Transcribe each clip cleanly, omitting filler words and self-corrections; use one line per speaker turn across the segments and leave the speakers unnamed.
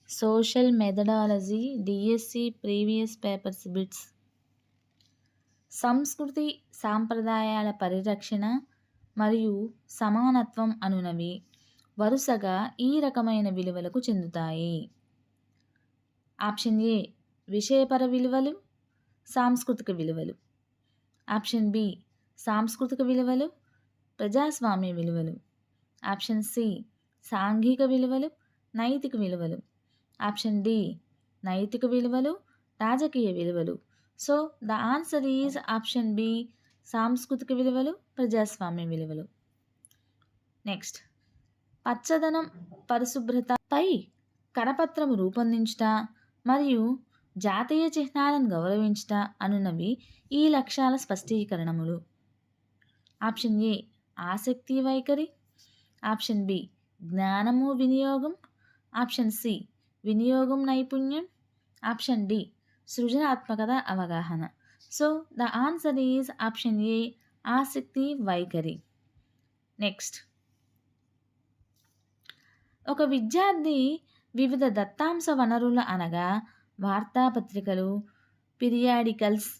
Social methodology DSC previous papers bits. సంస్కృతి సాంప్రదాయాల పరిరక్షణ మరియు సమానత్వం అనునవి వరుసగా ఈ రకమైన విలువలకు చెందుతాయి. ఆప్షన్ ఏ విషయపర విలువలు, సాంస్కృతిక విలువలు. ఆప్షన్ బి సాంస్కృతిక విలువలు, ప్రజాస్వామ్య విలువలు. ఆప్షన్ సి సాంఘిక విలువలు, నైతిక విలువలు. ఆప్షన్ డి నైతిక విలువలు, రాజకీయ విలువలు. So the answer is option B సాంస్కృతిక విలువలు, ప్రజాస్వామ్య విలువలు. నెక్స్ట్, పచ్చదనం, పరిశుభ్రతపై కరపత్రము రూపొందించుట మరియు జాతీయ చిహ్నాలను గౌరవించుట అనున్నవి ఈ లక్ష్యాల స్పష్టీకరణములు. ఆప్షన్ ఏ ఆసక్తి వైఖరి. ఆప్షన్ బి జ్ఞానము వినియోగం. ఆప్షన్ సి వినియోగం నైపుణ్యం. ఆప్షన్ డి సృజనాత్మకత అవగాహన. So the answer is option ఏ ఆసక్తి వైఖరి. నెక్స్ట్, ఒక విద్యార్థి వివిధ దత్తాంశ వనరులు అనగా వార్తాపత్రికలు, పీరియాడికల్స్,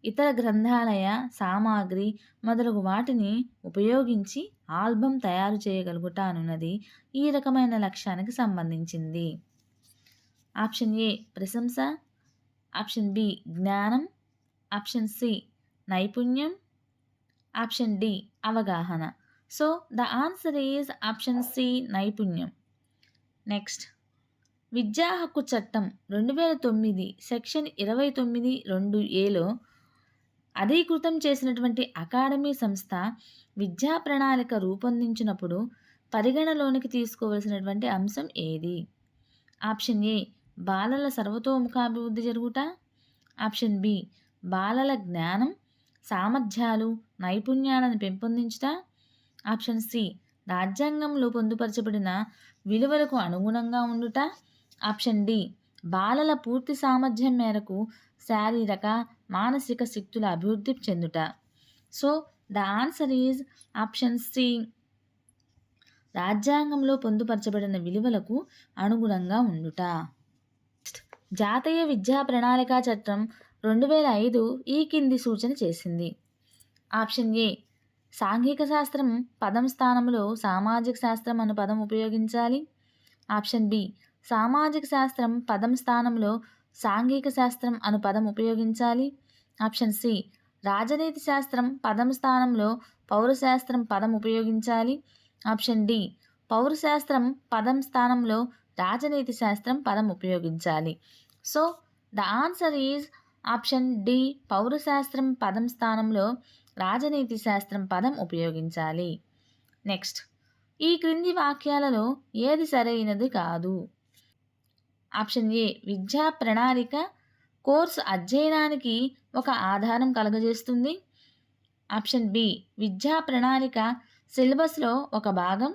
ఇతర గ్రంథాలయ సామాగ్రి మొదలగు వాటిని ఉపయోగించి ఆల్బమ్ తయారు చేయగలుగుట అనున్నది ఈ రకమైన లక్ష్యానికి సంబంధించింది. ఆప్షన్ ఏ ప్రశంస. ఆప్షన్ బి జ్ఞానం. ఆప్షన్ సి నైపుణ్యం. ఆప్షన్ డి అవగాహన. So the answer is option C నైపుణ్యం. నెక్స్ట్, విద్యా హక్కు చట్టం 2009 సెక్షన్ 29(2)(a)లో అధీకృతం చేసినటువంటి అకాడమీ సంస్థ విద్యా ప్రణాళిక రూపొందించినప్పుడు పరిగణలోనికి తీసుకోవలసినటువంటి అంశం ఏది? ఆప్షన్ ఏ బాలల సర్వతోముఖాభివృద్ధి జరుగుట. ఆప్షన్ బి బాలల జ్ఞానం, సామర్థ్యాలు, నైపుణ్యాలను పెంపొందించుట. ఆప్షన్ సి రాజ్యాంగంలో పొందుపరచబడిన విలువలకు అనుగుణంగా ఉండుట. ఆప్షన్ డి బాలల పూర్తి సామర్థ్యం మేరకు శారీరక, మానసిక శక్తుల అభివృద్ధి చెందుట. So the answer is option C రాజ్యాంగంలో పొందుపరచబడిన విలువలకు అనుగుణంగా ఉండుట. జాతీయ విద్యా ప్రణాళిక చట్టం 2005 ఈ కింది సూచన చేసింది. ఆప్షన్ ఏ సాంఘిక శాస్త్రం పదం స్థానంలో సామాజిక శాస్త్రం అను పదం ఉపయోగించాలి. ఆప్షన్ బి సామాజిక శాస్త్రం పదం స్థానంలో సాంఘిక శాస్త్రం అను పదం ఉపయోగించాలి. ఆప్షన్ సి రాజనీతి శాస్త్రం పదం స్థానంలో పౌరశాస్త్రం పదం ఉపయోగించాలి. ఆప్షన్ డి పౌరశాస్త్రం పదం స్థానంలో రాజనీతి శాస్త్రం పదం ఉపయోగించాలి. So the answer is option D పౌరశాస్త్రం పదం స్థానంలో రాజనీతి శాస్త్రం పదం ఉపయోగించాలి. నెక్స్ట్, ఈ క్రింది వాక్యాలలో ఏది సరైనది కాదు? ఆప్షన్ ఏ విద్యా ప్రణాళిక కోర్సు అధ్యయనానికి ఒక ఆధారం కలుగజేస్తుంది. ఆప్షన్ బి విద్యా ప్రణాళిక సిలబస్లో ఒక భాగం.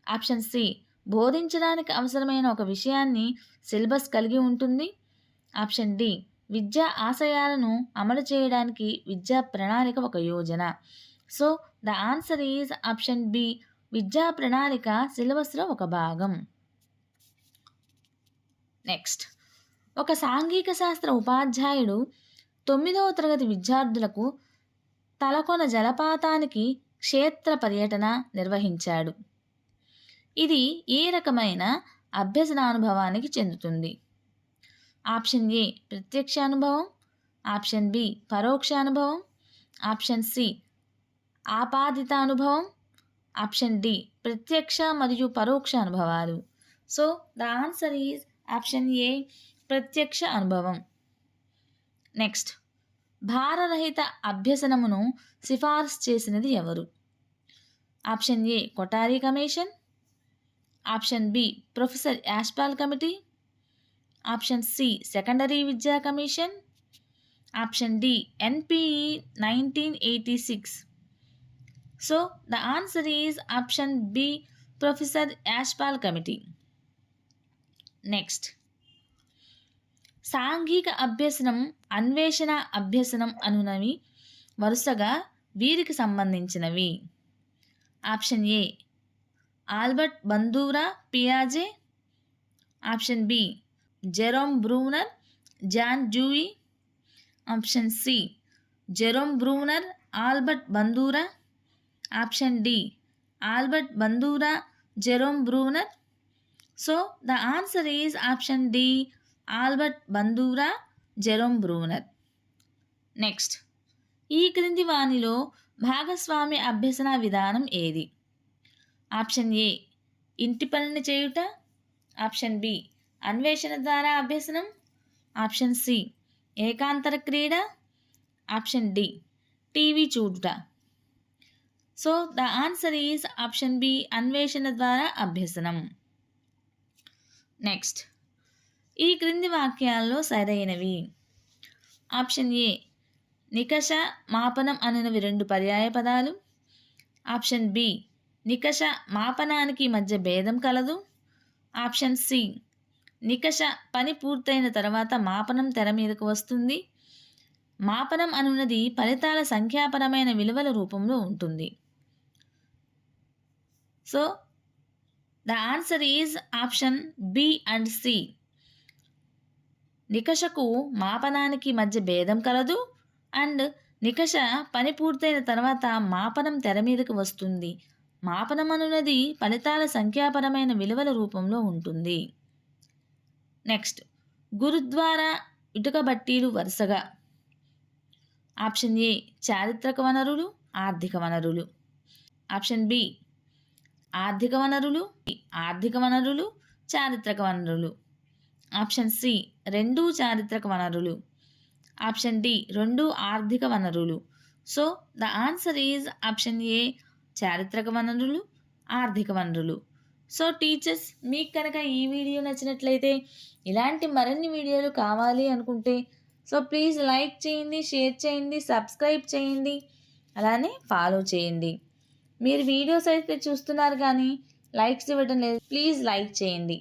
ఆప్షన్ సి బోధించడానికి అవసరమైన ఒక విషయాన్ని సిలబస్ కలిగి ఉంటుంది. ఆప్షన్ డి విద్యా ఆశయాలను అమలు చేయడానికి విద్యా ప్రణాళిక ఒక యోజన. So the answer is option B విద్యా ప్రణాళిక సిలబస్లో ఒక భాగం. నెక్స్ట్, ఒక సాంఘిక శాస్త్ర ఉపాధ్యాయుడు 9వ తరగతి విద్యార్థులకు తలకొన జలపాతానికి క్షేత్ర పర్యటన నిర్వహించాడు. ఇది ఏ రకమైన అభ్యసనానుభవానికి చెందుతుంది? ఆప్షన్ ఏ ప్రత్యక్ష అనుభవం. ఆప్షన్ బి పరోక్ష అనుభవం. ఆప్షన్ సి ఆపాదిత అనుభవం. ఆప్షన్ డి ప్రత్యక్ష మరియు పరోక్ష అనుభవాలు. So the answer is option A ప్రత్యక్ష అనుభవం. నెక్స్ట్, భారరహిత అభ్యసనమును సిఫార్సు చేసినది ఎవరు? Option A Kothari commission. Option B professor Yashpal committee. Option C secondary విద్యా commission. Option D NPE 1986. So the answer is option B professor Yashpal committee. Next, సాంఘిక అభ్యసనం, అన్వేషణ అభ్యసనం అనునవి వరుసగా వీరికి సంబంధించినవి. ఆప్షన్ ఏ ఆల్బర్ట్ బందూరా పియాజే. Option B Jerome Bruner, John Dewey. Option C Jerome Bruner, Albert బందూరా. Option D Albert Bandura, Jerome Bruner. So the answer is option D Albert Bandura, Jerome Bruner. Next, ఈ క్రింది వానిలో భాగస్వామ్య అభ్యసన విధానం ఏది? Option A ఇంటి పనిని చేయుట. ఆప్షన్ బి అన్వేషణ ద్వారా అభ్యసనం. ఆప్షన్ సి ఏకాంతర క్రీడ. ఆప్షన్ డి టీవీ చూడుట. So the answer is option B అన్వేషణ ద్వారా అభ్యసనం. నెక్స్ట్, ఈ క్రింది వాక్యాల్లో సరైనవి. ఆప్షన్ ఏ నికష, మాపనం అనేవి 2 పర్యాయ పదాలు. ఆప్షన్ బి నికష మాపనానికి మధ్య భేదం కలదు. ఆప్షన్ సి నికష పని పూర్తయిన తర్వాత మాపనం తెర మీదకు వస్తుంది. మాపనం అనున్నది ఫలితాల సంఖ్యాపరమైన విలువల రూపంలో ఉంటుంది. So the answer is option B and C. నికషకు మాపనానికి మధ్య భేదం కలదు అండ్ నికష పని పూర్తయిన తర్వాత మాపనం తెర మీదకు వస్తుంది. మాపనం అనున్నది ఫలితాల సంఖ్యాపరమైన విలువల రూపంలో ఉంటుంది. నెక్స్ట్, గురుద్వారా, ఇటుక బట్టీలు వరుసగా. ఆప్షన్ ఏ చారిత్రక వనరులు, ఆర్థిక వనరులు. ఆప్షన్ బి ఆర్థిక వనరులు, చారిత్రక వనరులు. ఆప్షన్ సి 2 చారిత్రక వనరులు. ఆప్షన్ డి 2 ఆర్థిక వనరులు. So the answer is option ఏ చారిత్రక వనరులు, ఆర్థిక వనరులు. సో టీచర్స్, మీకు కనుక ఈ వీడియో నచ్చినట్లయితే ఇలాంటి మరిన్ని వీడియోలు కావాలి అనుకుంటే సో ప్లీజ్ లైక్ చేయండి, షేర్ చేయండి, సబ్స్క్రైబ్ చేయండి, అలానే ఫాలో చేయండి. మీరు వీడియోస్ అయితే చూస్తున్నారు కానీ లైక్స్ ఇవ్వడం లేదు. ప్లీజ్ లైక్ చేయండి.